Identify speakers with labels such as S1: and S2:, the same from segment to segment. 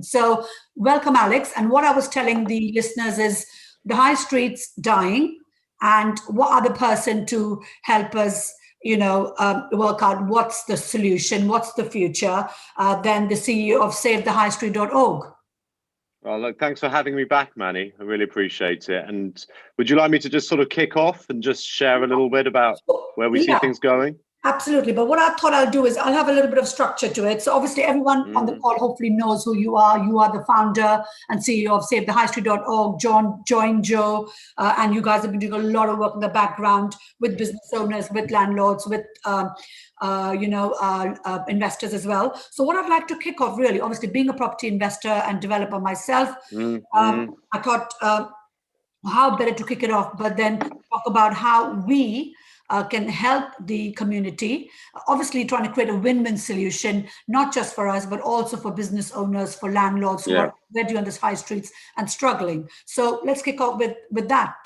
S1: So, welcome, Alex. And what I was telling the listeners is the high street's dying, and what other person to help us, work out what's the solution, what's the future, than the CEO of SaveTheHighStreet.org.
S2: Well, look, thanks for having me back, Manny. I really appreciate it. And would you like me to just sort of kick off and just share a little bit about where we see
S1: Yeah.
S2: things going?
S1: Absolutely. But what I thought I'll do is I'll have a little bit of structure to it. So obviously everyone on the call hopefully knows who you are. You are the founder and CEO of SaveTheHighStreet.org, Join Joe, and you guys have been doing a lot of work in the background with business owners, with landlords, with investors as well. So what I'd like to kick off really, obviously being a property investor and developer myself, I thought how better to kick it off, but then talk about how we can help the community, obviously trying to create a win-win solution, not just for us, but also for business owners, for landlords who are already on the high streets and struggling. So let's kick off with that.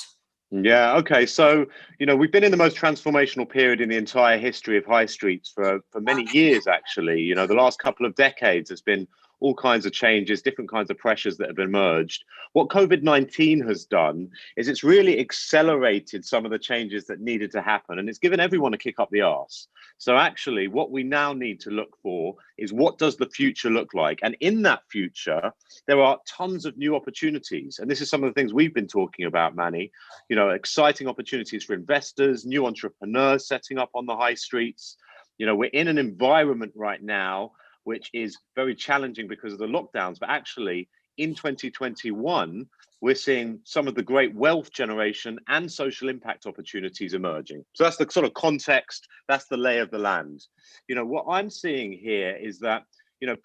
S2: Yeah, okay. So, we've been in the most transformational period in the entire history of high streets for many years, actually. The last couple of decades has been all kinds of changes, different kinds of pressures that have emerged. What COVID-19 has done is it's really accelerated some of the changes that needed to happen, and it's given everyone a kick up the arse. So actually, what we now need to look for is what does the future look like? And in that future, there are tons of new opportunities. And this is some of the things we've been talking about, Manny. Exciting opportunities for investors, new entrepreneurs setting up on the high streets. We're in an environment right now which is very challenging because of the lockdowns, but actually in 2021, we're seeing some of the great wealth generation and social impact opportunities emerging. So that's the sort of context, that's the lay of the land. What I'm seeing here is that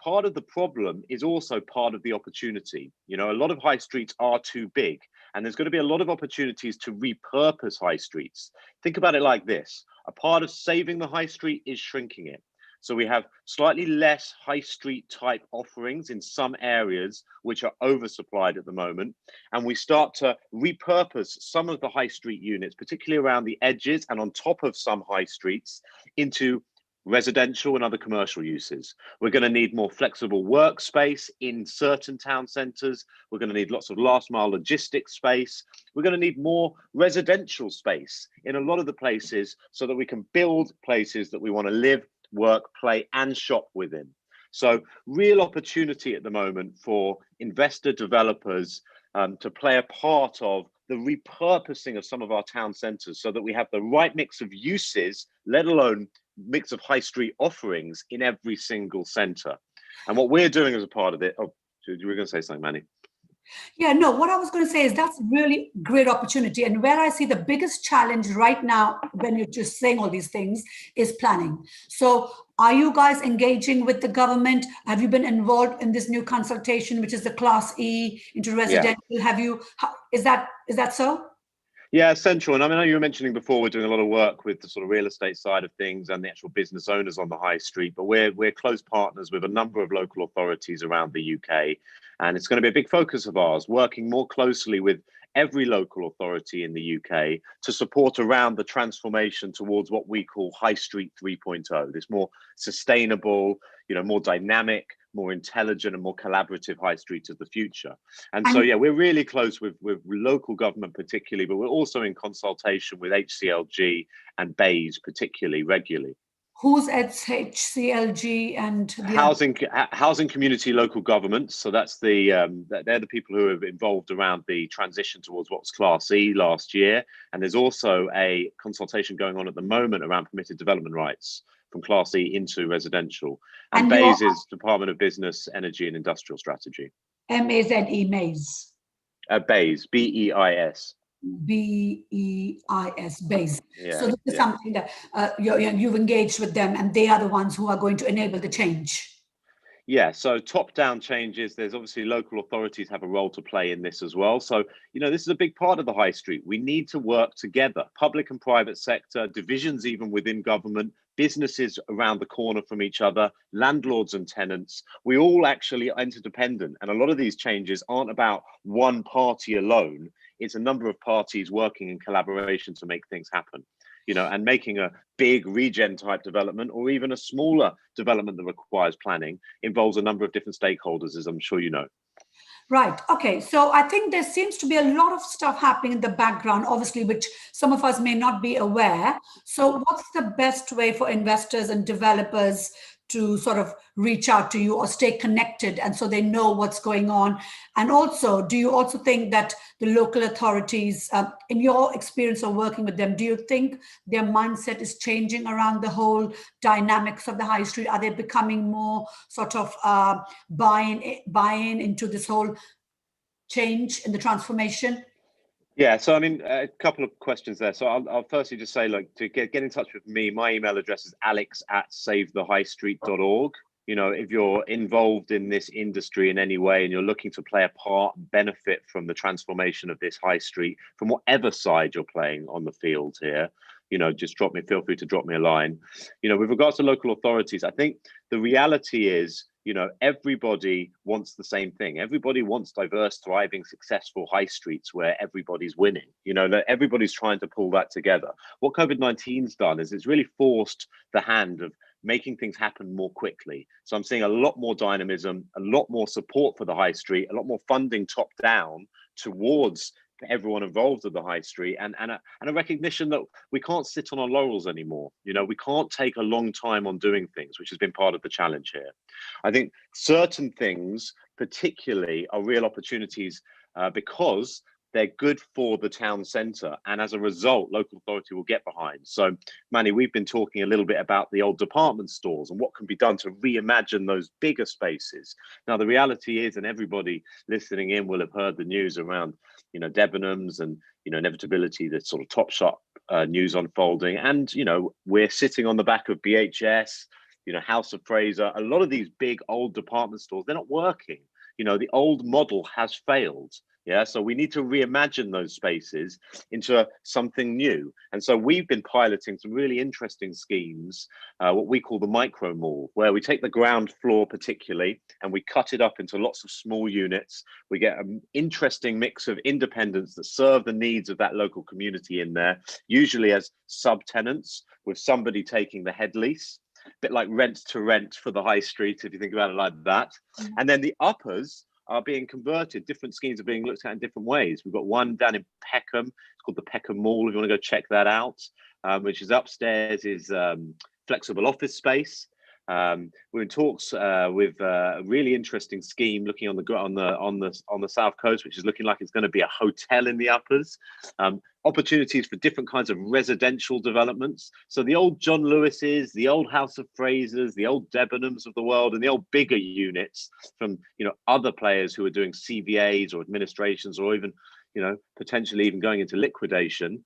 S2: part of the problem is also part of the opportunity. A lot of high streets are too big, and there's going to be a lot of opportunities to repurpose high streets. Think about it like this. A part of saving the high street is shrinking it. So we have slightly less high street type offerings in some areas which are oversupplied at the moment. And we start to repurpose some of the high street units, particularly around the edges and on top of some high streets, into residential and other commercial uses. We're going to need more flexible workspace in certain town centres. We're going to need lots of last mile logistics space. We're going to need more residential space in a lot of the places so that we can build places that we want to live, work, play and shop within. So real opportunity at the moment for investor developers to play a part of the repurposing of some of our town centres so that we have the right mix of uses, let alone mix of high street offerings in every single centre. And what we're doing as a part of it, you were going to say something, Manny?
S1: Yeah, no, what I was going to say is that's really great opportunity. And where I see the biggest challenge right now, when you're just saying all these things, is planning. So are you guys engaging with the government? Have you been involved in this new consultation, which is the Class E into residential? Yeah. Is that so?
S2: Yeah, essential. And I mean, you were mentioning before, we're doing a lot of work with the sort of real estate side of things and the actual business owners on the high street, but we're close partners with a number of local authorities around the UK. And it's going to be a big focus of ours, working more closely with every local authority in the UK to support around the transformation towards what we call High Street 3.0, this more sustainable, more dynamic, more intelligent and more collaborative high street of the future. And so, yeah, we're really close with local government particularly, but we're also in consultation with HCLG and BEIS particularly regularly.
S1: Who's at HCLG and
S2: housing community local governments? So that's they're the people who are involved around the transition towards what's Class E last year. And there's also a consultation going on at the moment around permitted development rights from Class E into residential. And BEIS is Department of Business, Energy and Industrial Strategy.
S1: M-A-Z-E, BEIS.
S2: BEIS, B-E-I-S.
S1: BEIS, BEIS. Yeah, so this is something that you've engaged with them, and they are the ones who are going to enable the change.
S2: Yeah, so top-down changes, there's obviously local authorities have a role to play in this as well. So, this is a big part of the high street. We need to work together, public and private sector, divisions even within government, businesses around the corner from each other, landlords and tenants. We all actually are interdependent. And a lot of these changes aren't about one party alone. It's a number of parties working in collaboration to make things happen. and making a big regen type development or even a smaller development that requires planning involves a number of different stakeholders, as I'm sure you know.
S1: Right. Okay. So I think there seems to be a lot of stuff happening in the background, obviously, which some of us may not be aware. So what's the best way for investors and developers to sort of reach out to you or stay connected and so they know what's going on? And also, do you also think that the local authorities, in your experience of working with them, do you think their mindset is changing around the whole dynamics of the high street? Are they becoming more sort of buy in into this whole change in the transformation?
S2: Yeah, so I mean, a couple of questions there. So I'll firstly just say, like, to get in touch with me, my email address is alex@savethehighstreet.org. If you're involved in this industry in any way and you're looking to play a part, benefit from the transformation of this high street, from whatever side you're playing on the field here, just feel free to drop me a line. With regards to local authorities, I think the reality is, everybody wants the same thing. Everybody wants diverse, thriving, successful high streets where everybody's winning. That everybody's trying to pull that together. What COVID-19's done is it's really forced the hand of making things happen more quickly. So I'm seeing a lot more dynamism, a lot more support for the high street, a lot more funding top down towards everyone involved at the high street, and a recognition that we can't sit on our laurels anymore. We can't take a long time on doing things, which has been part of the challenge here. I think certain things particularly are real opportunities because they're good for the town centre, and as a result, local authority will get behind. So, Manny, we've been talking a little bit about the old department stores and what can be done to reimagine those bigger spaces. Now, the reality is, and everybody listening in will have heard the news around, Debenhams and, inevitability, the sort of Topshop news unfolding. And, we're sitting on the back of BHS, House of Fraser. A lot of these big old department stores, they're not working. The old model has failed. Yeah, so we need to reimagine those spaces into something new. And so we've been piloting some really interesting schemes, what we call the micro mall, where we take the ground floor particularly, and we cut it up into lots of small units. We get an interesting mix of independents that serve the needs of that local community in there, usually as subtenants, with somebody taking the head lease, a bit like rent to rent for the high street, if you think about it like that. Mm-hmm. And then the uppers are being converted. Different schemes are being looked at in different ways. We've got one down in Peckham. It's called the Peckham Mall. If you want to go check that out, which is upstairs is flexible office space. We're in talks with a really interesting scheme looking on the south coast, which is looking like it's going to be a hotel in the uppers. Opportunities for different kinds of residential developments. So the old John Lewis's, the old House of Frasers, the old Debenhams of the world, and the old bigger units from other players who are doing CVAs or administrations, or even potentially even going into liquidation,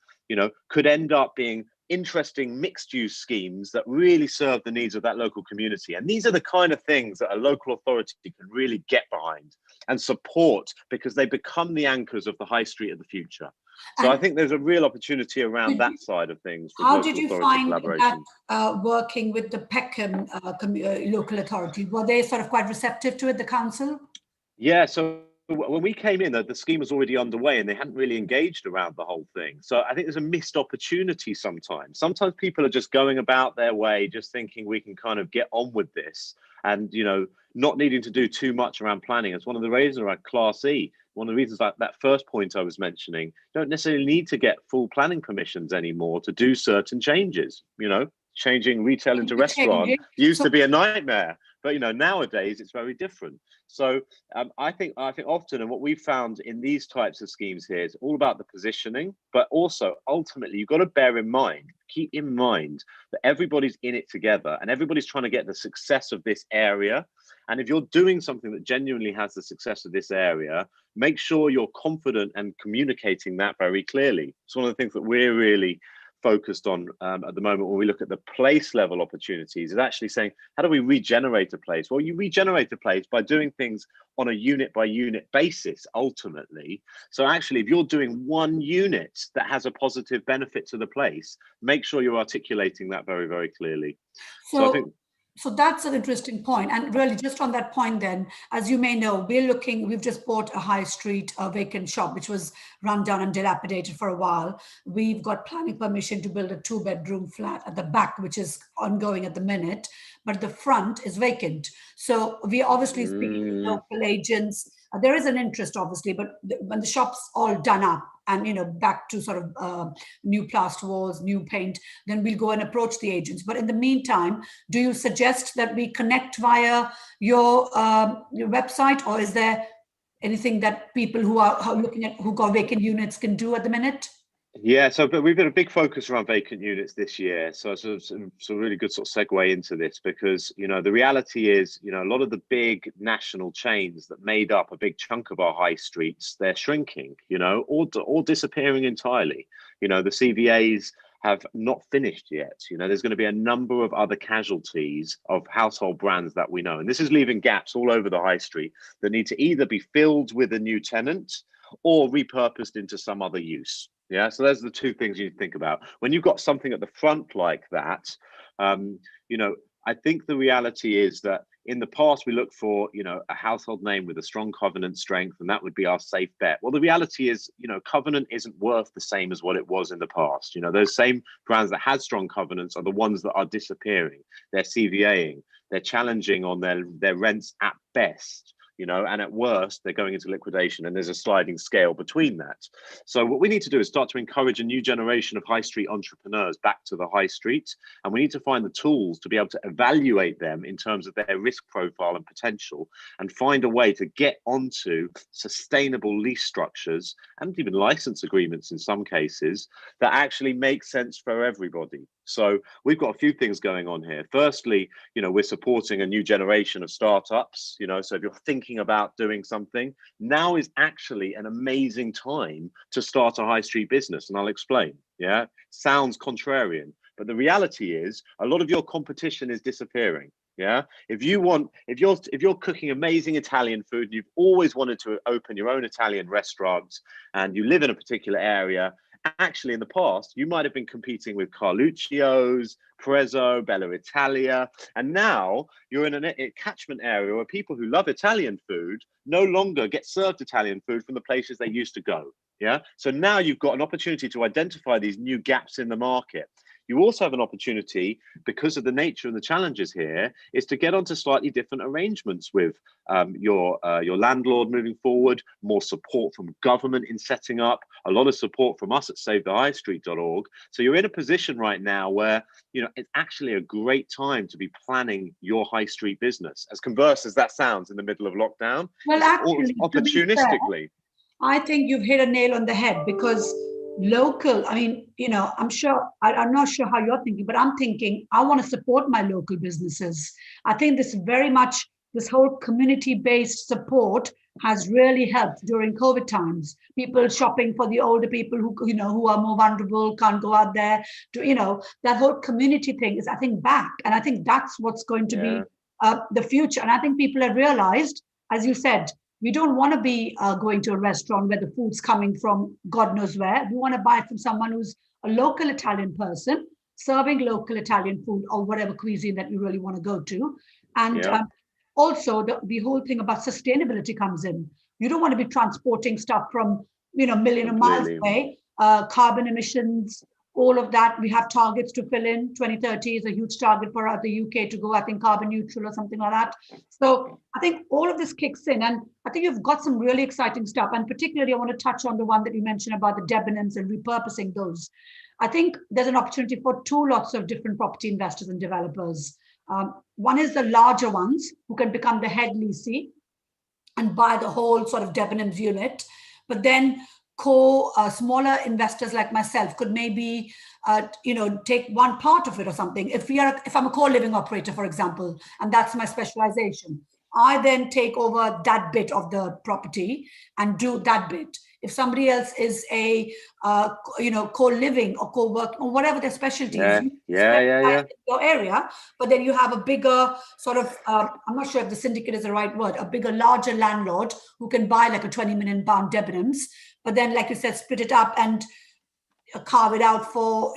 S2: could end up being interesting mixed-use schemes that really serve the needs of that local community. And these are the kind of things that a local authority can really get behind and support, because they become the anchors of the high street of the future. So I think there's a real opportunity around that side of things.
S1: How did you find that working with the Peckham local authority? Were they sort of quite receptive to it, the council?
S2: Yeah, so when we came in, the scheme was already underway and they hadn't really engaged around the whole thing. So I think there's a missed opportunity sometimes. Sometimes people are just going about their way, just thinking we can kind of get on with this and, not needing to do too much around planning. It's one of the reasons around Class E. One of the reasons, like that first point I was mentioning, you don't necessarily need to get full planning permissions anymore to do certain changes. Changing retail into restaurant used to be a nightmare, but nowadays it's very different. So I think often, and what we've found in these types of schemes here, is all about the positioning, but also ultimately you've got to keep in mind that everybody's in it together and everybody's trying to get the success of this area. And if you're doing something that genuinely has the success of this area, make sure you're confident and communicating that very clearly. It's one of the things that we're really focused on at the moment when we look at the place level opportunities, is actually saying, how do we regenerate a place? Well, you regenerate a place by doing things on a unit by unit basis, ultimately. So actually, if you're doing one unit that has a positive benefit to the place, make sure you're articulating that very, very clearly. So I think
S1: So that's an interesting point. And really, just on that point, then, as you may know, we've just bought a high street vacant shop, which was run down and dilapidated for a while. We've got planning permission to build a 2-bedroom flat at the back, which is ongoing at the minute, but the front is vacant. So we are obviously speaking to
S2: Mm,
S1: local agents. There is an interest, obviously, but when the shop's all done up and, back to sort of new plaster walls, new paint, then we'll go and approach the agents. But in the meantime, do you suggest that we connect via your website, or is there anything that people who are looking at who got vacant units can do at the minute?
S2: yeah, so but we've got a big focus around vacant units this year. So it's a really good sort of segue into this because, the reality is, a lot of the big national chains that made up a big chunk of our high streets, they're shrinking, or disappearing entirely. The CVAs have not finished yet. There's going to be a number of other casualties of household brands that we know. And this is leaving gaps all over the high street that need to either be filled with a new tenant or repurposed into some other use. Yeah, so those are the two things you think about. When you've got something at the front like that, I think the reality is that in the past we look for, a household name with a strong covenant strength, and that would be our safe bet. Well, the reality is, covenant isn't worth the same as what it was in the past. Those same brands that had strong covenants are the ones that are disappearing. They're CVAing, they're challenging on their rents at best. And at worst, they're going into liquidation, and there's a sliding scale between that. So what we need to do is start to encourage a new generation of high street entrepreneurs back to the high street. And we need to find the tools to be able to evaluate them in terms of their risk profile and potential, and find a way to get onto sustainable lease structures and even license agreements in some cases that actually make sense for everybody. So we've got a few things going on here. Firstly, we're supporting a new generation of startups. So if you're thinking about doing something, now is actually an amazing time to start a high street business. And I'll explain. Yeah, sounds contrarian, but the reality is a lot of your competition is disappearing. Yeah, if you're cooking amazing Italian food and you've always wanted to open your own Italian restaurant and you live in a particular area, actually in the past you might have been competing with Carluccio's, Prezzo, Bella Italia, and now you're in a catchment area where people who love Italian food no longer get served Italian food from the places they used to go. Yeah, so now you've got an opportunity to identify these new gaps in the market. You also have an opportunity, because of the nature and the challenges here, is to get onto slightly different arrangements with your landlord moving forward, more support from government in setting up, a lot of support from us at SaveTheHighStreet.org. So you're in a position right now where, it's actually a great time to be planning your high street business, as converse as that sounds in the middle of lockdown.
S1: Well, actually,
S2: Opportunistically.
S1: I think you've hit a nail on the head, because local, I'm not sure how you're thinking, but I'm thinking I want to support my local businesses. I think this whole community-based support has really helped during COVID times. People shopping for the older people who are more vulnerable, can't go out there. That whole community thing is, I think, back. And I think that's what's going to be the future. And I think people have realized, as you said, we don't want to be going to a restaurant where the food's coming from God knows where. We want to buy from someone who's a local Italian person serving local Italian food, or whatever cuisine that you really want to go to. And also the whole thing about sustainability comes in. You don't want to be transporting stuff from, million of miles away, carbon emissions, all of that. We have targets to fill in. 2030 is a huge target for the UK to go, I think, carbon neutral or something like that. So I think all of this kicks in, and I think you've got some really exciting stuff. And particularly, I want to touch on the one that you mentioned about the Debenhams and repurposing those. I think there's an opportunity for two lots of different property investors and developers. One is the larger ones who can become the head leasee and buy the whole sort of Debenhams unit, but then smaller investors like myself could maybe take one part of it or something. If I'm a co-living operator, for example, and that's my specialization, I then take over that bit of the property and do that bit. If somebody else is a co-living or co-work or whatever their specialty is,
S2: in
S1: your area, but then you have a bigger sort of I'm not sure if the syndicate is the right word, a bigger, larger landlord who can buy like a 20 million pound Debenhams, but then, like you said, split it up and carve it out for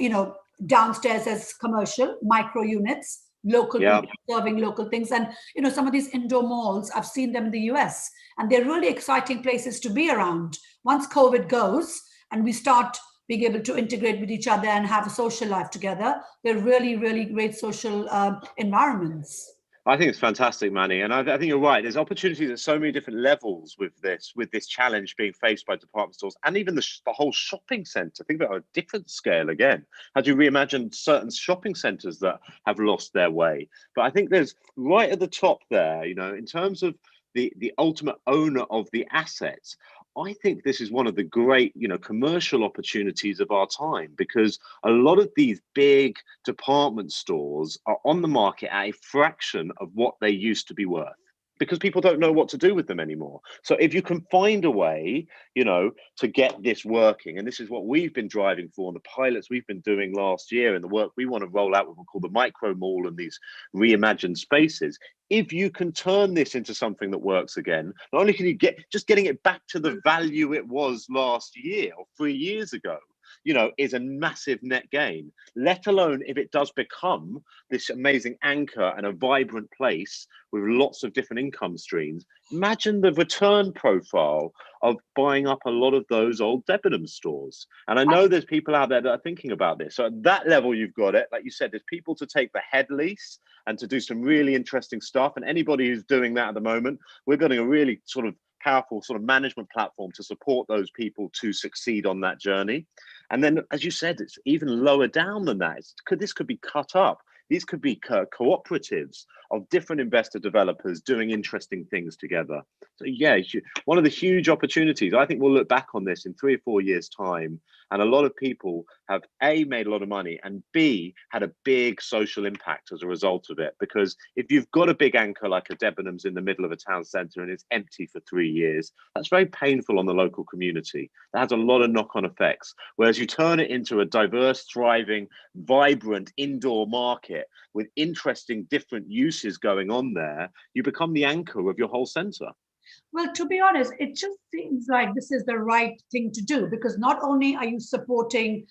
S1: downstairs as commercial micro units, local
S2: Yeah.
S1: people serving local things. And, some of these indoor malls, I've seen them in the US, and they're really exciting places to be around. Once COVID goes and we start being able to integrate with each other and have a social life together, they're really, really great social environments.
S2: I think it's fantastic, Manny, and I think you're right. There's opportunities at so many different levels with this challenge being faced by department stores, and even the whole shopping centre. Think about a different scale again. How do you reimagine certain shopping centres that have lost their way? But I think there's right at the top there, in terms of the ultimate owner of the assets. I think this is one of the great, commercial opportunities of our time, because a lot of these big department stores are on the market at a fraction of what they used to be worth, because people don't know what to do with them anymore. So if you can find a way, to get this working, and this is what we've been driving for, and the pilots we've been doing last year, and the work we want to roll out, what we call the micro mall and these reimagined spaces. If you can turn this into something that works again, not only can you getting it back to the value it was last year or 3 years ago, is a massive net gain, let alone if it does become this amazing anchor and a vibrant place with lots of different income streams. Imagine the return profile of buying up a lot of those old Debenhams stores. And I know there's people out there that are thinking about this. So at that level, you've got it. Like you said, there's people to take the head lease and to do some really interesting stuff. And anybody who's doing that at the moment, we're building a really sort of powerful sort of management platform to support those people to succeed on that journey. And then, as you said, it's even lower down than that. This could be cut up. These could be cooperatives of different investor developers doing interesting things together. So yeah, one of the huge opportunities, I think we'll look back on this in 3 or 4 years' time, and a lot of people have A, made a lot of money, and B, had a big social impact as a result of it. Because if you've got a big anchor like a Debenhams in the middle of a town centre and it's empty for 3 years, that's very painful on the local community. That has a lot of knock-on effects. Whereas you turn it into a diverse, thriving, vibrant indoor market with interesting different uses going on there, you become the anchor of your whole centre.
S1: Well, to be honest, it just seems like this is the right thing to do, because not only are you supporting,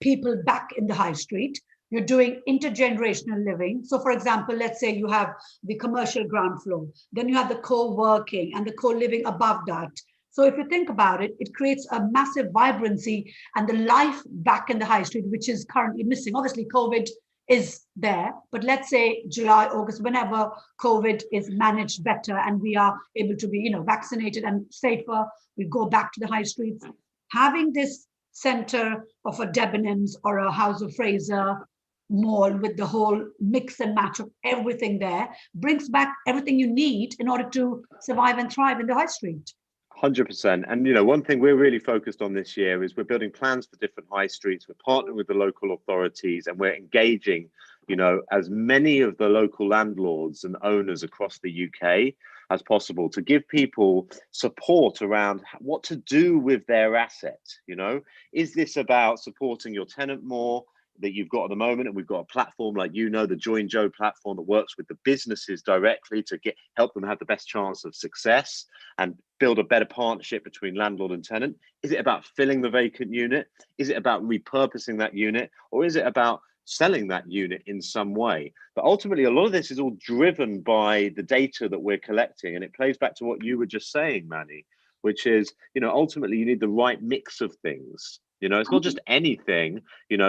S1: people back in the high street, you're doing intergenerational living. So, for example, let's say you have the commercial ground floor, then you have the co-working and the co-living above that. So if you think about it, it creates a massive vibrancy and the life back in the high street, which is currently missing. Obviously, COVID is there, but let's say July, August, whenever COVID is managed better and we are able to be, vaccinated and safer, we go back to the high streets. Having this center of a Debenhams or a House of Fraser mall with the whole mix and match of everything there brings back everything you need in order to survive and thrive in the high street.
S2: 100%. And, one thing we're really focused on this year is we're building plans for different high streets. We're partnering with the local authorities, and we're engaging, as many of the local landlords and owners across the UK as possible to give people support around what to do with their assets. Is this about supporting your tenant more that you've got at the moment? And we've got a platform like, the Join Joe platform that works with the businesses directly to help them have the best chance of success and build a better partnership between landlord and tenant. Is it about filling the vacant unit? Is it about repurposing that unit? Or is it about selling that unit in some way? But ultimately, a lot of this is all driven by the data that we're collecting. And it plays back to what you were just saying, Manny, which is, ultimately you need the right mix of things. It's not just anything,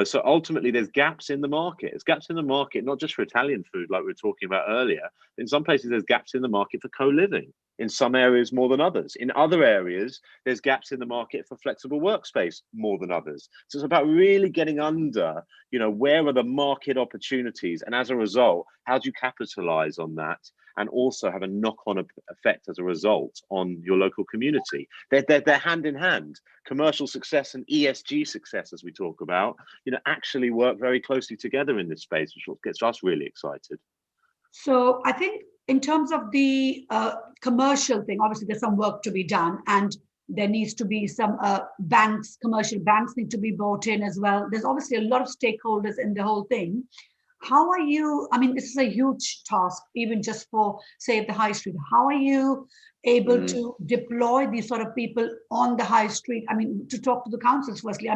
S2: so ultimately there's gaps in the market. There's gaps in the market, not just for Italian food, like we were talking about earlier. In some places, there's gaps in the market for co-living, in some areas more than others. In other areas, there's gaps in the market for flexible workspace more than others. So it's about really getting under, where are the market opportunities? And as a result, how do you capitalize on that? And also have a knock-on effect as a result on your local community. They're hand in hand. Commercial success and ESG success, as we talk about, actually work very closely together in this space, which gets us really excited.
S1: So I think in terms of the commercial thing, obviously there's some work to be done, and there needs to be some commercial banks need to be brought in as well. There's obviously a lot of stakeholders in the whole thing. How are you, this is a huge task, even just for, say, the high street. How are you able to deploy these sort of people on the high street? To talk to the councils firstly.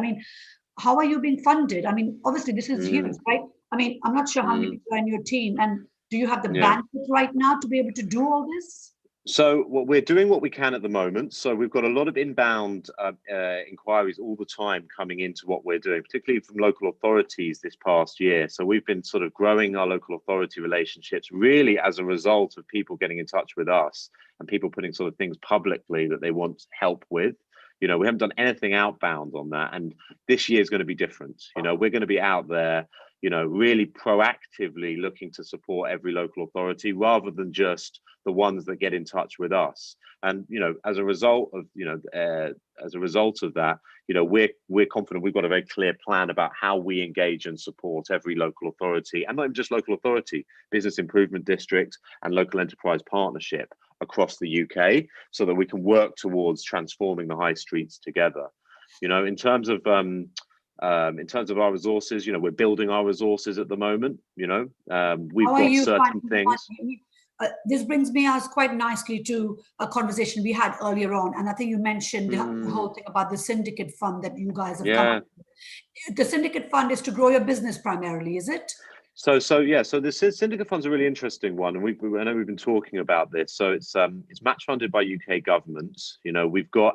S1: How are you being funded? Obviously this is huge, right? I mean, I'm not sure how many people are in your team, and do you have the
S2: Yeah.
S1: bandwidth right now to be able to do all this?
S2: So what we're doing what we can at the moment. So we've got a lot of inbound inquiries all the time coming into what we're doing, particularly from local authorities this past year. So we've been sort of growing our local authority relationships really as a result of people getting in touch with us and people putting sort of things publicly that they want help with. You know, we haven't done anything outbound on that. And this year is going to be different. You know, we're going to be out there, you know, really proactively looking to support every local authority rather than just the ones that get in touch with us. And you know, as a result of that, you know, we're confident we've got a very clear plan about how we engage and support every local authority, and not even just local authority, business improvement district and local enterprise partnership across the UK, so that we can work towards transforming the high streets together. You know, in terms of our resources, you know, we're building our resources at the moment. You know, we've got certain things.
S1: This brings me us quite nicely to a conversation we had earlier on, and I think you mentioned the whole thing about the syndicate fund that you guys have come up with. The syndicate fund is to grow your business primarily, is it?
S2: So the syndicate fund's a really interesting one, and I know we've been talking about this. So it's match funded by UK government. You know, we've got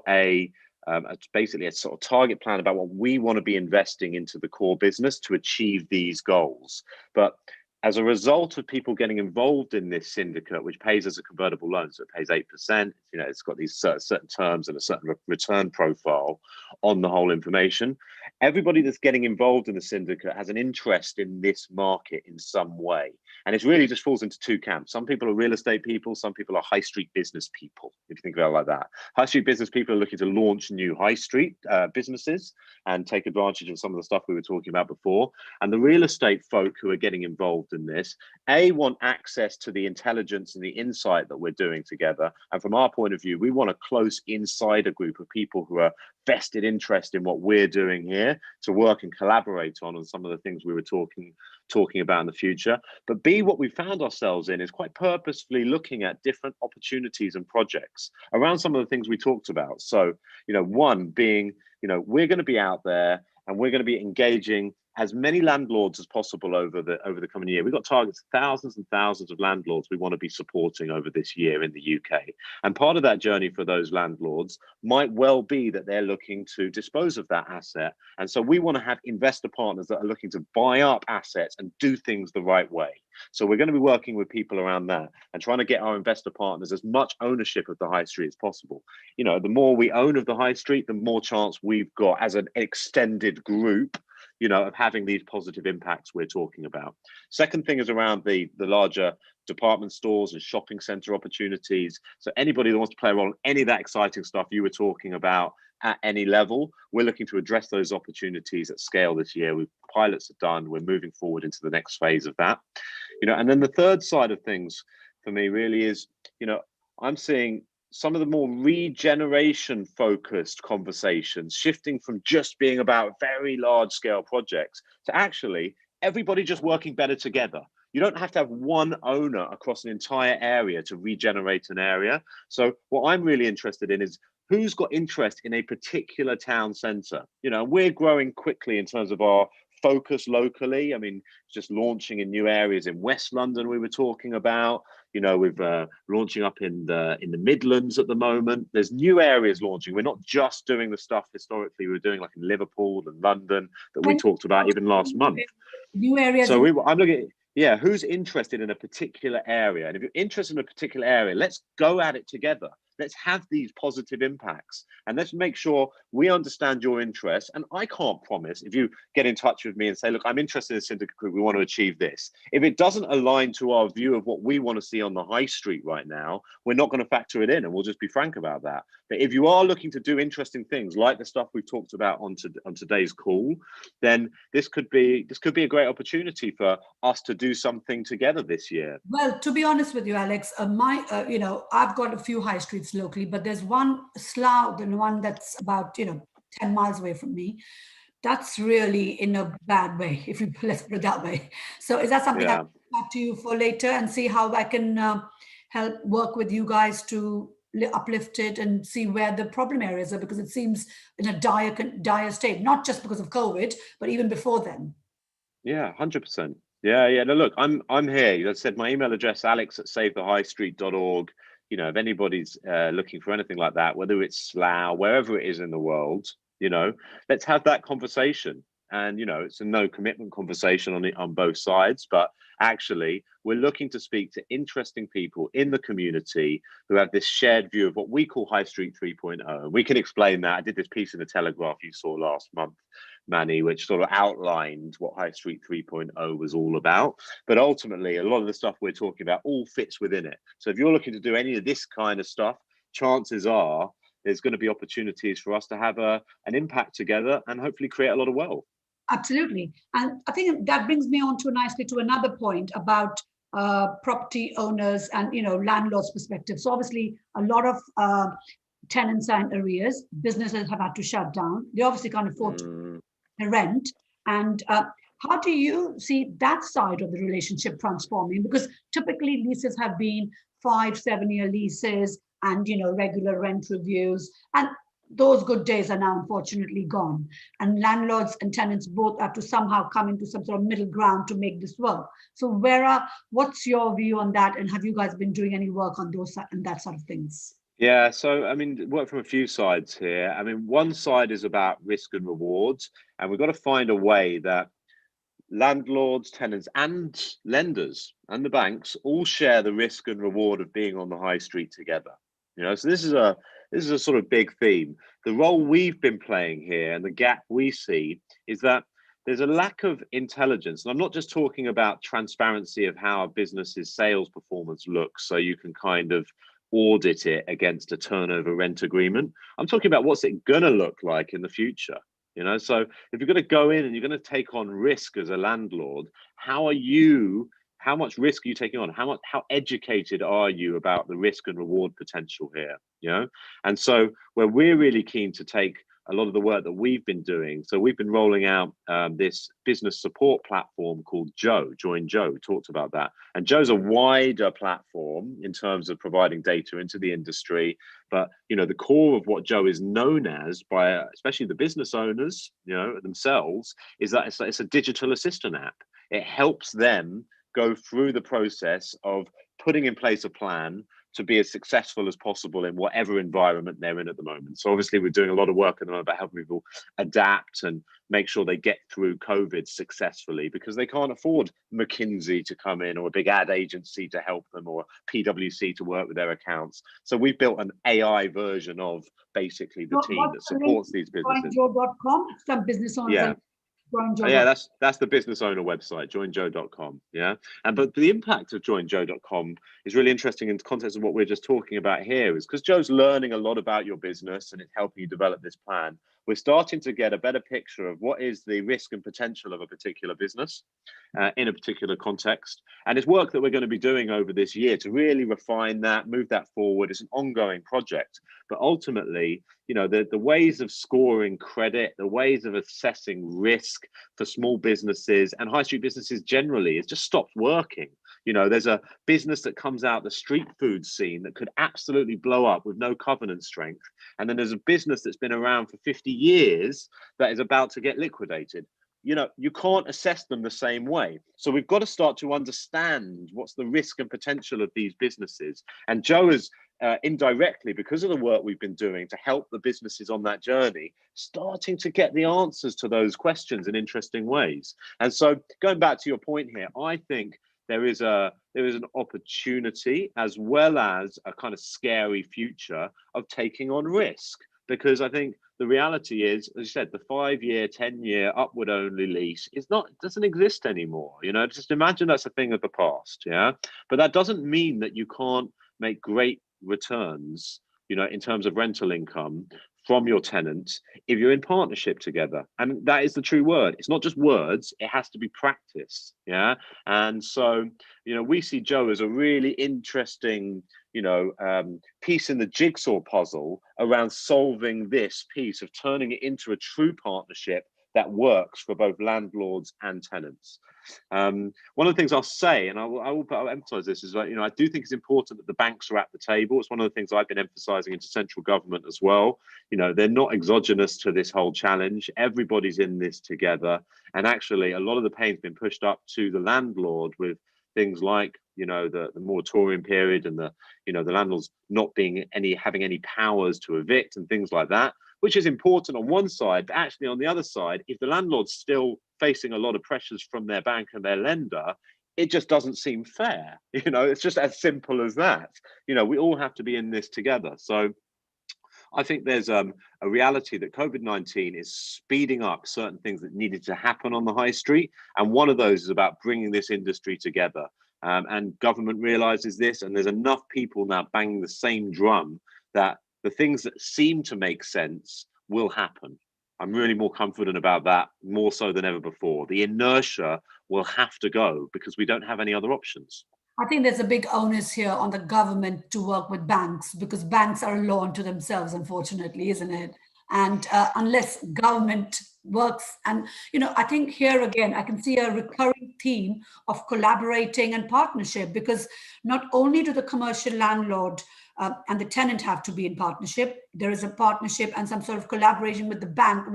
S2: basically a sort of target plan about what we want to be investing into the core business to achieve these goals. But as a result of people getting involved in this syndicate, which pays as a convertible loan, so it pays 8%, you know, it's got these certain terms and a certain return profile on the whole information. Everybody that's getting involved in the syndicate has an interest in this market in some way. And it really just falls into two camps. Some people are real estate people, some people are high street business people, if you think about it like that. High street business people are looking to launch new high street businesses and take advantage of some of the stuff we were talking about before. And the real estate folk who are getting involved in this, want access to the intelligence and the insight that we're doing together. And from our point of view, we want a close insider group of people who are vested interest in what we're doing here to work and collaborate on some of the things we were talking about in the future. But B, what we found ourselves in is quite purposefully looking at different opportunities and projects around some of the things we talked about. So, you know, one being, you know, we're going to be out there and we're going to be engaging as many landlords as possible over the coming year. We've got targets, thousands and thousands of landlords we want to be supporting over this year in the UK. And part of that journey for those landlords might well be that they're looking to dispose of that asset. And so we want to have investor partners that are looking to buy up assets and do things the right way. So we're going to be working with people around that and trying to get our investor partners as much ownership of the high street as possible. You know, the more we own of the high street, the more chance we've got as an extended group, you know, of having these positive impacts we're talking about. Second thing is around the larger department stores and shopping center opportunities. So anybody that wants to play a role in any of that exciting stuff you were talking about at any level, we're looking to address those opportunities at scale this year. Pilots are done. We're moving forward into the next phase of that. You know, and then the third side of things for me really is, you know, I'm seeing some of the more regeneration focused conversations shifting from just being about very large scale projects to actually everybody just working better together. You don't have to have one owner across an entire area to regenerate an area. So what I'm really interested in is who's got interest in a particular town centre. You know, we're growing quickly in terms of our focus locally. I mean, just launching in new areas in West London we were talking about. You know, we're launching up in the Midlands at the moment. There's new areas launching. We're not just doing the stuff historically we were doing like in Liverpool and London that we talked about even last month.
S1: New areas.
S2: So I'm looking at, who's interested in a particular area? And if you're interested in a particular area, let's go at it together. Let's have these positive impacts and let's make sure we understand your interests. And I can't promise if you get in touch with me and say, look, I'm interested in Syndicate Group, we want to achieve this. If it doesn't align to our view of what we want to see on the high street right now, we're not going to factor it in, and we'll just be frank about that. But if you are looking to do interesting things like the stuff we've talked about on today's call, then this could be a great opportunity for us to do something together this year.
S1: Well, to be honest with you, Alex, I've got a few high streets locally, but there's one, Slough, the one that's about 10 miles away from me. That's really in a bad way, if you let's put it that way. So is that something I can talk to you for later and see how I can help work with you guys to uplift it and see where the problem areas are, because it seems in a dire state, not just because of COVID, but even before then.
S2: Yeah, 100%. Yeah, yeah. No, look, I'm here. As I said, my email address, alex@savethehighstreet.org. You know, if anybody's looking for anything like that, whether it's Slough, wherever it is in the world, you know, let's have that conversation. And you know, it's a no commitment conversation on both sides, but actually, we're looking to speak to interesting people in the community who have this shared view of what we call High Street 3.0. We can explain that. I did this piece in the Telegraph you saw last month, Manny, which sort of outlined what High Street 3.0 was all about. But ultimately, a lot of the stuff we're talking about all fits within it. So if you're looking to do any of this kind of stuff, chances are there's going to be opportunities for us to have an impact together and hopefully create a lot of wealth.
S1: Absolutely. And I think that brings me on to nicely to another point about property owners and, you know, landlords' perspective. So obviously, a lot of tenants are in arrears. Businesses have had to shut down. They obviously can't afford to rent. And how do you see that side of the relationship transforming? Because typically leases have been 5-7 year leases and, you know, regular rent reviews. And those good days are now unfortunately gone. And landlords and tenants both have to somehow come into some sort of middle ground to make this work. So Vera, what's your view on that? And have you guys been doing any work on those and that sort of things?
S2: Yeah, so I mean, work from a few sides here. I mean, one side is about risk and rewards, and we've got to find a way that landlords, tenants, and lenders and the banks all share the risk and reward of being on the high street together. You know, so this is a sort of big theme. The role we've been playing here and the gap we see is that there's a lack of intelligence. And I'm not just talking about transparency of how a business's sales performance looks, so you can kind of audit it against a turnover rent agreement. I'm talking about what's it gonna look like in the future. You know, so if you're going to go in and you're going to take on risk as a landlord, how much risk are you taking on? How educated are you about the risk and reward potential here? You know, and so where we're really keen to take a lot of the work that we've been doing. So we've been rolling out this business support platform called Joe. Join Joe. We talked about that. And Joe's a wider platform in terms of providing data into the industry. But you know, the core of what Joe is known as by especially the business owners, you know, themselves, is that it's a digital assistant app. It helps them go through the process of putting in place a plan to be as successful as possible in whatever environment they're in at the moment. So obviously we're doing a lot of work at the moment about helping people adapt and make sure they get through COVID successfully, because they can't afford McKinsey to come in or a big ad agency to help them or PwC to work with their accounts. So we've built an AI version of basically the team that supports these businesses.
S1: JoinJoe.com. Some business owners
S2: Yeah. Yeah, that's the business owner website, joinjoe.com. Yeah. And but the impact of joinjoe.com is really interesting in the context of what we're just talking about here, is because Joe's learning a lot about your business and it's helping you develop this plan. We're starting to get a better picture of what is the risk and potential of a particular business in a particular context. And it's work that we're going to be doing over this year to really refine that, move that forward. It's an ongoing project. But ultimately, you know, the ways of scoring credit, the ways of assessing risk for small businesses and high street businesses generally, it just stopped working. You know, there's a business that comes out the street food scene that could absolutely blow up with no covenant strength. And then there's a business that's been around for 50 years that is about to get liquidated. You know, you can't assess them the same way. So we've got to start to understand what's the risk and potential of these businesses. And Joe is indirectly, because of the work we've been doing to help the businesses on that journey, starting to get the answers to those questions in interesting ways. And so going back to your point here, I think there is an opportunity as well as a kind of scary future of taking on risk. Because I think the reality is, as you said, the 5-year, 10-year upward only lease doesn't exist anymore. You know, just imagine that's a thing of the past. Yeah. But that doesn't mean that you can't make great returns, you know, in terms of rental income from your tenants if you're in partnership together. And that is the true word. It's not just words, it has to be practice. Yeah. And so, you know, we see Joe as a really interesting, you know, piece in the jigsaw puzzle around solving this piece of turning it into a true partnership that works for both landlords and tenants. One of the things I'll say, and I'll emphasize this, is that, I do think it's important that the banks are at the table. It's one of the things I've been emphasizing into central government as well. They're not exogenous to this whole challenge. Everybody's in this together. And actually, a lot of the pain's been pushed up to the landlord with things like, the moratorium period and the landlords not having any powers to evict and things like that, which is important on one side. But actually, on the other side, if the landlord's still facing a lot of pressures from their bank and their lender, it just doesn't seem fair. It's just as simple as that. We all have to be in this together. So I think there's a reality that COVID-19 is speeding up certain things that needed to happen on the high street. And one of those is about bringing this industry together. And government realizes this, and there's enough people now banging the same drum that the things that seem to make sense will happen. I'm really more confident about that, more so than ever before. The inertia will have to go because we don't have any other options.
S1: I think there's a big onus here on the government to work with banks, because banks are a law unto themselves, unfortunately, isn't it? And unless government works, and I think here again, I can see a recurring theme of collaborating and partnership, because not only do the commercial landlord and the tenant have to be in partnership, there is a partnership and some sort of collaboration with the bank,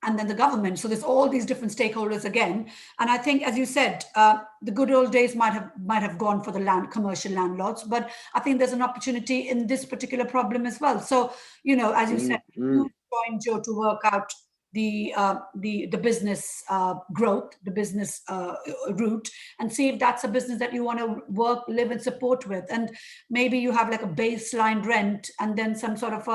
S1: and then the government. So there's all these different stakeholders again. And I think, as you said, the good old days might have gone for the commercial landlords, but I think there's an opportunity in this particular problem as well. So, as you said, you joined Joe to work out the business growth, the business route, and see if that's a business that you want to work, live, and support with. And maybe you have like a baseline rent and then some sort of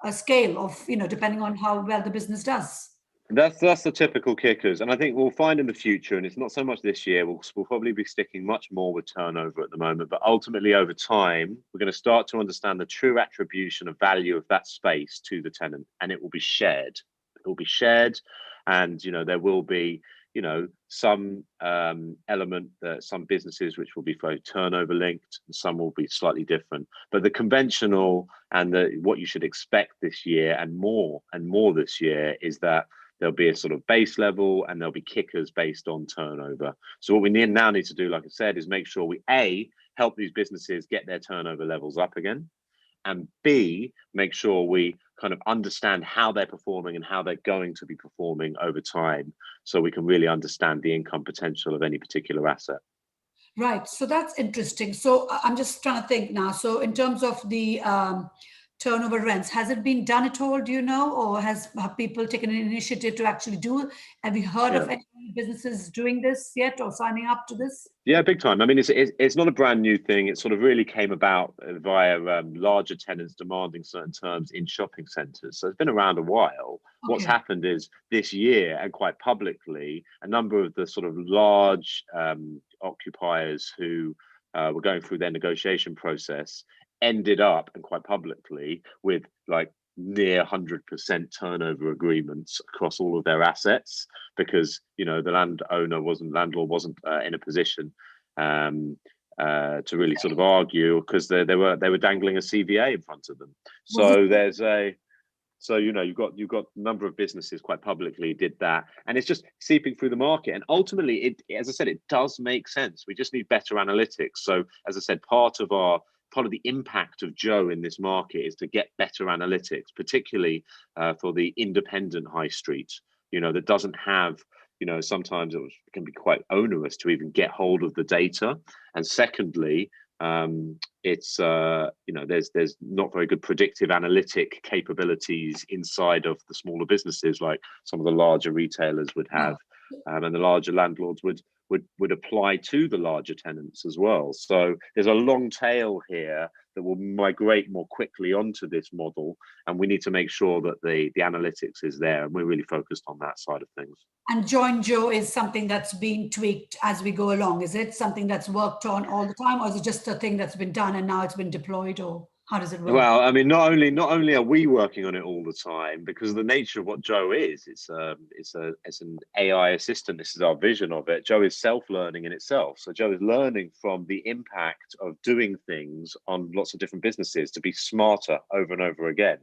S1: a scale of, depending on how well the business does.
S2: That's the typical kickers. And I think we'll find in the future, and it's not so much this year, we'll probably be sticking much more with turnover at the moment, but ultimately over time, we're going to start to understand the true attribution of value of that space to the tenant, and it will be shared. It will be shared, and, there will be, some element that some businesses which will be very turnover linked, and some will be slightly different. But the conventional and what you should expect this year and more this year is that there'll be a sort of base level and there'll be kickers based on turnover. So what we now need to do, like I said, is make sure we help these businesses get their turnover levels up again, and B, make sure we kind of understand how they're performing and how they're going to be performing over time, so we can really understand the income potential of any particular asset.
S1: Right. So that's interesting. So I'm just trying to think now. So in terms of the turnover rents, has it been done at all, do you know, or have people taken an initiative to actually do? Have you heard of any businesses doing this yet or signing up to this?
S2: Yeah, big time. I mean, it's not a brand new thing. It sort of really came about via larger tenants demanding certain terms in shopping centres. So it's been around a while. Okay. What's happened is this year, and quite publicly, a number of the sort of large occupiers who were going through their negotiation process ended up, and quite publicly, with like near 100% turnover agreements across all of their assets, because the landlord wasn't in a position to really sort of argue, because they were dangling a CVA in front of them. So you've got a number of businesses quite publicly did that, and it's just seeping through the market. And ultimately, as I said, it does make sense. We just need better analytics. So as I said, part of the impact of Joe in this market is to get better analytics, particularly for the independent high street, that doesn't have, sometimes it can be quite onerous to even get hold of the data. And secondly, it's there's not very good predictive analytic capabilities inside of the smaller businesses like some of the larger retailers would have, and the larger landlords would apply to the larger tenants as well. So there's a long tail here that will migrate more quickly onto this model, and we need to make sure that the analytics is there, and we're really focused on that side of things.
S1: And Join Joe is something that's being tweaked as we go along. Is it something that's worked on all the time, or is it just a thing that's been done and now it's been deployed, or how does it work?
S2: Well, I mean, not only are we working on it all the time, because of the nature of what Joe is, it's an AI assistant. This is our vision of it. Joe is self-learning in itself. So Joe is learning from the impact of doing things on lots of different businesses to be smarter over and over again,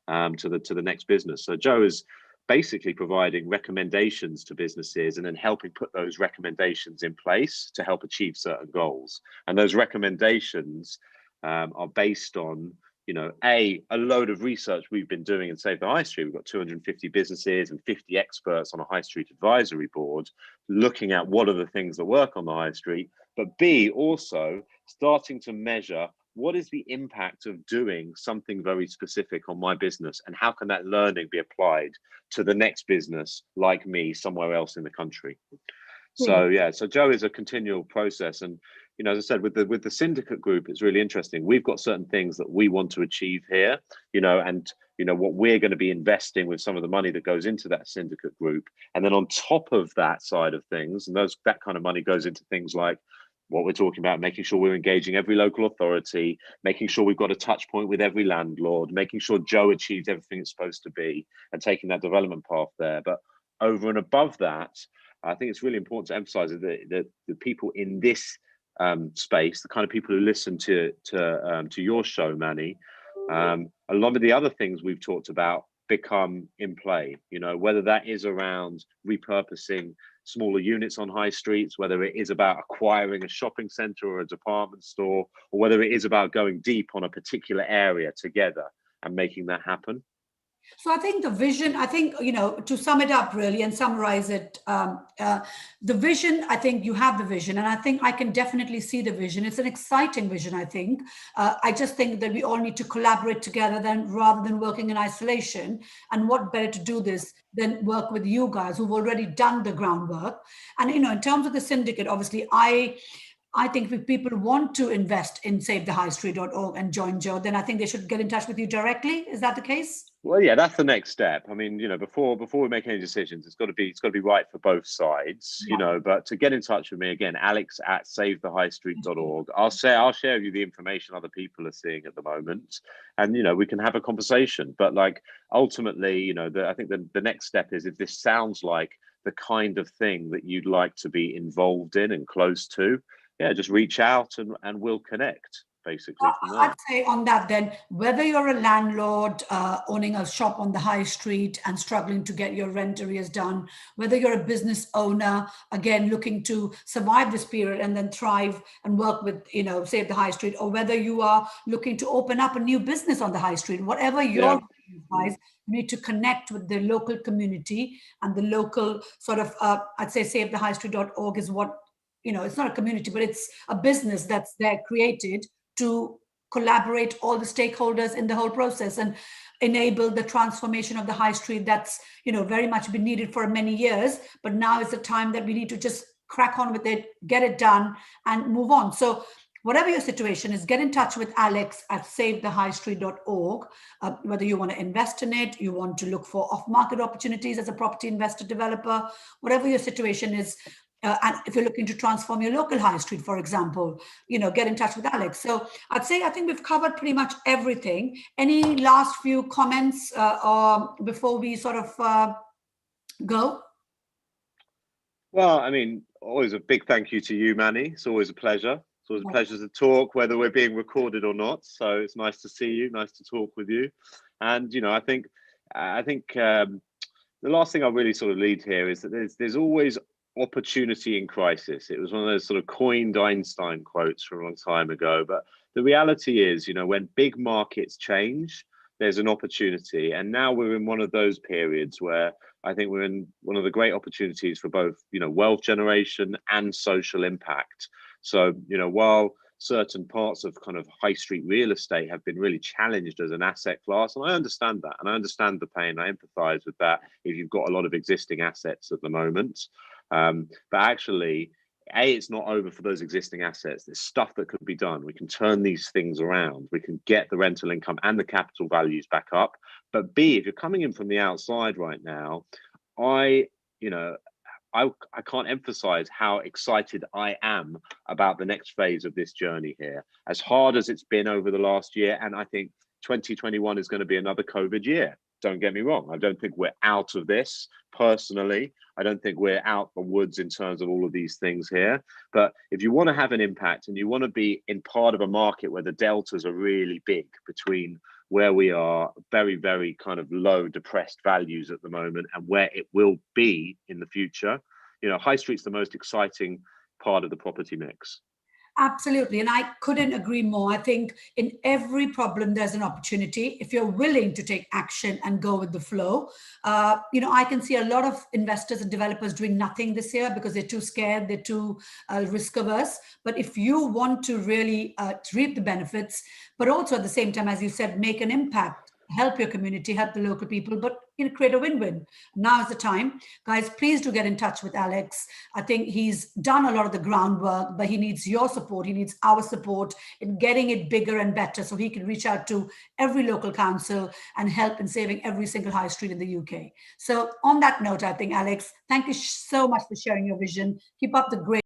S2: to the next business. So Joe is basically providing recommendations to businesses and then helping put those recommendations in place to help achieve certain goals. And those recommendations are based on, you know, a load of research we've been doing in Save the High Street. We've got 250 businesses and 50 experts on a high street advisory board looking at what are the things that work on the high street, but B, also starting to measure what is the impact of doing something very specific on my business, and how can that learning be applied to the next business like me somewhere else in the country. So yeah, so Joe is a continual process. And you know, as I said, with the syndicate group, it's really interesting. We've got certain things that we want to achieve here, you know, and you know what we're going to be investing with some of the money that goes into that syndicate group. And then on top of that side of things, and that kind of money goes into things like what we're talking about, making sure we're engaging every local authority, making sure we've got a touch point with every landlord, making sure Joe achieves everything it's supposed to be, and taking that development path there. But over and above that, I think it's really important to emphasize that the people in this space, the kind of people who listen to your show, Manny, a lot of the other things we've talked about become in play, you know, whether that is around repurposing smaller units on high streets, whether it is about acquiring a shopping center or a department store, or whether it is about going deep on a particular area together and making that happen.
S1: So I think the vision, I think, you know, to sum it up really and summarize it, the vision, I think you have the vision, and I think I can definitely see the vision. It's an exciting vision, I think. I just think that we all need to collaborate together rather than working in isolation. And what better to do this than work with you guys who've already done the groundwork. And, you know, in terms of the syndicate, obviously, I think if people want to invest in SaveTheHighStreet.org and join Joe, then I think they should get in touch with you directly. Is that the case?
S2: Well, yeah, that's the next step. I mean, you know, before we make any decisions, it's got to be right for both sides, you know. But to get in touch with me again, alex@SaveTheHighStreet.org. I'll share with you the information other people are seeing at the moment, and you know, we can have a conversation. But like ultimately, you know, I think the next step is, if this sounds like the kind of thing that you'd like to be involved in and close to, yeah, just reach out and we'll connect. Basically,
S1: I'd say on that then, whether you're a landlord owning a shop on the high street and struggling to get your rent arrears done, whether you're a business owner, again, looking to survive this period and then thrive and work with, you know, Save the High Street, or whether you are looking to open up a new business on the high street, whatever your advice, you need to connect with the local community and the local sort of, I'd say SaveTheHighStreet.org is what, you know, it's not a community, but it's a business that's there created to collaborate all the stakeholders in the whole process and enable the transformation of the high street that's, you know, very much been needed for many years. But now is the time that we need to just crack on with it, get it done, and move on. So whatever your situation is, get in touch with Alex at SaveTheHighStreet.org. Whether you want to invest in it, you want to look for off-market opportunities as a property investor developer, whatever your situation is. And if you're looking to transform your local high street, for example, you know, get in touch with Alex. So I think we've covered pretty much everything. Any last few comments before we sort of go?
S2: Well, I mean, always a big thank you to you, Manny. It's always a pleasure. It's always a pleasure to talk, whether we're being recorded or not. So it's nice to see you, nice to talk with you. And, you know, I think the last thing I'll really sort of lead here is that there's always opportunity in crisis. It was one of those sort of coined Einstein quotes from a long time ago. But the reality is, you know, when big markets change, there's an opportunity. And now we're in one of those periods where I think we're in one of the great opportunities for both, you know, wealth generation and social impact. So, you know, while certain parts of kind of high street real estate have been really challenged as an asset class, and I understand that, and I understand the pain, I empathize with that if you've got a lot of existing assets at the moment. But actually, it's not over for those existing assets. There's stuff that could be done. We can turn these things around. We can get the rental income and the capital values back up. But B, if you're coming in from the outside right now, I can't emphasize how excited I am about the next phase of this journey here. As hard as it's been over the last year, and I think 2021 is going to be another COVID year. Don't get me wrong. I don't think we're out of this personally. I don't think we're out the woods in terms of all of these things here. But if you want to have an impact and you want to be in part of a market where the deltas are really big between where we are very, very kind of low depressed values at the moment and where it will be in the future. You know, high street's the most exciting part of the property mix.
S1: Absolutely. And I couldn't agree more. I think in every problem, there's an opportunity if you're willing to take action and go with the flow. I can see a lot of investors and developers doing nothing this year because they're too scared, they're too risk averse. But if you want to really reap the benefits, but also at the same time, as you said, make an impact, help your community, help the local people, but create a win-win. Now is the time. Guys, please do get in touch with Alex. I think he's done a lot of the groundwork, but he needs your support. He needs our support in getting it bigger and better so he can reach out to every local council and help in saving every single high street in the UK. So on that note, I think, Alex, thank you so much for sharing your vision. Keep up the great